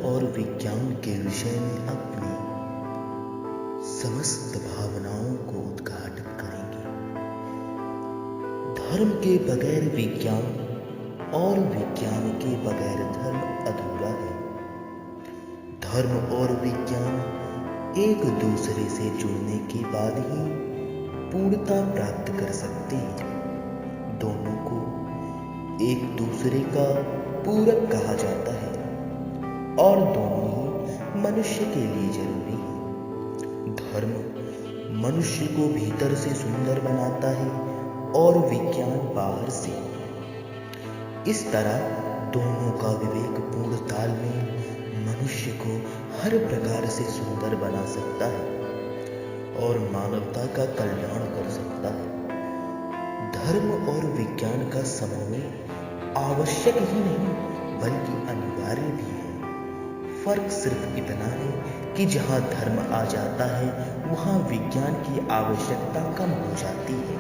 और विज्ञान के विषय में अपनी समस्त भावनाओं को उद्घाटित करेंगे। धर्म के बगैर विज्ञान और विज्ञान के बगैर धर्म अधूरा है। धर्म और विज्ञान एक दूसरे से जुड़ने के बाद ही पूर्णता प्राप्त कर सकते हैं। दोनों को एक दूसरे का पूरक कहा जाता है और दोनों ही मनुष्य के लिए जरूरी है। धर्म मनुष्य को भीतर से सुंदर बनाता है और विज्ञान बाहर से। इस तरह दोनों का विवेकपूर्ण तालमेल मनुष्य को हर प्रकार से सुंदर बना सकता है और मानवता का कल्याण कर सकता है। धर्म और विज्ञान का समन्वय आवश्यक ही नहीं बल्कि अनिवार्य भी है। फर्क सिर्फ इतना है कि जहाँ धर्म आ जाता है वहाँ विज्ञान की आवश्यकता कम हो जाती है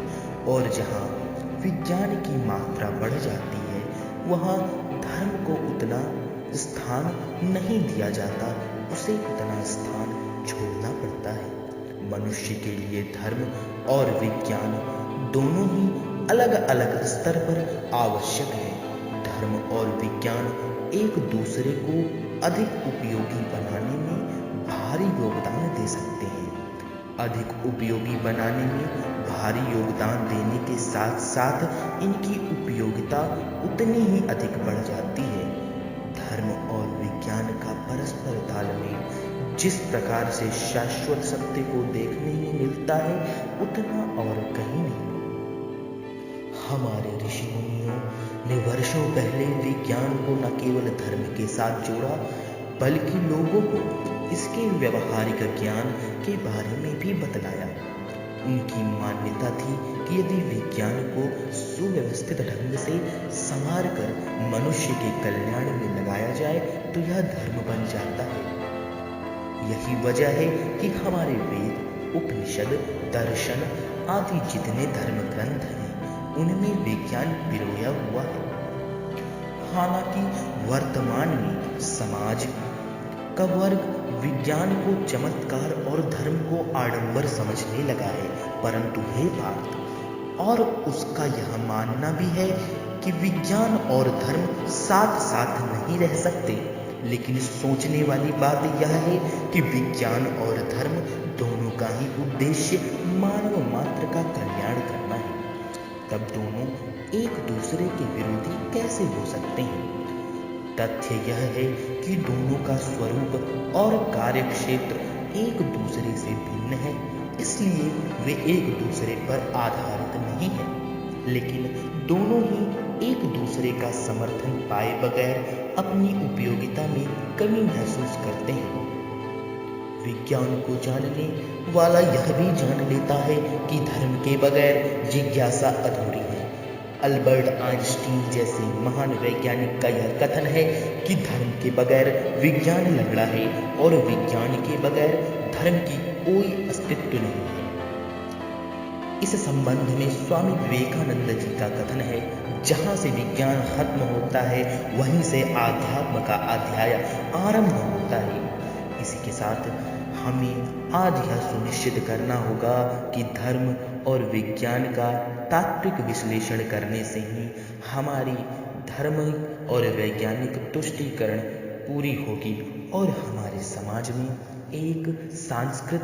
और जहाँ विज्ञान की मात्रा बढ़ जाती है वहाँ धर्म को उतना स्थान नहीं दिया जाता, उसे उतना स्थान छोड़ना पड़ता है। मनुष्य के लिए धर्म और विज्ञान दोनों ही अलग अलग स्तर पर आवश्यक है। धर्म और विज्ञान एक दूसरे को अधिक उपयोगी बनाने में भारी योगदान दे सकते हैं। अधिक उपयोगी बनाने में भारी योगदान देने के साथ साथ इनकी उपयोगिता उतनी ही अधिक बढ़ जाती है। धर्म और विज्ञान का परस्पर तालमेल जिस प्रकार से शाश्वत सत्य को देखने में मिलता है उतना और कहीं नहीं। हमारे ऋषि मुनियों ने वर्षों पहले विज्ञान को न केवल धर्म के साथ जोड़ा बल्कि लोगों को इसके व्यवहारिक ज्ञान के बारे में भी बतलाया। उनकी मान्यता थी कि यदि विज्ञान को सुव्यवस्थित ढंग से संवार कर मनुष्य के कल्याण में लगाया जाए तो यह धर्म बन जाता है। यही वजह है कि हमारे वेद, उपनिषद, दर्शन आदि जितने धर्म ग्रंथ हैं उनमें विज्ञान पिरोया हुआ है। हालांकि वर्तमान में समाज का वर्ग विज्ञान को चमत्कार और धर्म को आडंबर समझने लगा है, परंतु हे पार्थ, और उसका यह मानना भी है कि विज्ञान और धर्म साथ साथ नहीं रह सकते। लेकिन सोचने वाली बात यह है कि विज्ञान और धर्म दोनों का ही उद्देश्य मानव मात्र का कल्याण करना है। तब दोनों एक दूसरे के विरोधी कैसे हो सकते हैं? तथ्य यह है कि दोनों का स्वरूप और कार्यक्षेत्र एक दूसरे से भिन्न है, इसलिए वे एक दूसरे पर आधारित नहीं है, लेकिन दोनों ही एक दूसरे का समर्थन पाए बगैर अपनी उपयोगिता में कमी महसूस करते हैं। विज्ञान को जानने वाला यह भी जान लेता है कि धर्म के बगैर जिज्ञासा अधूरी है। अल्बर्ट आइंस्टीन जैसे महान वैज्ञानिक का यह कथन है कि धर्म के बगैर विज्ञान लंगड़ा है और विज्ञान के बगैर धर्म की कोई अस्तित्व नहीं है। इस संबंध में स्वामी विवेकानंद जी का कथन है, जहाँ से विज्ञान खत्म होता है वहीं से आध्यात्म का अध्याय आरंभ होता है। इसी के साथ हमें आज यह सुनिश्चित करना होगा कि धर्म और विज्ञान का तात्विक विश्लेषण करने से ही हमारी धर्म और वैज्ञानिक तुष्टीकरण पूरी होगी और हमारे समाज में एक सांस्कृतिक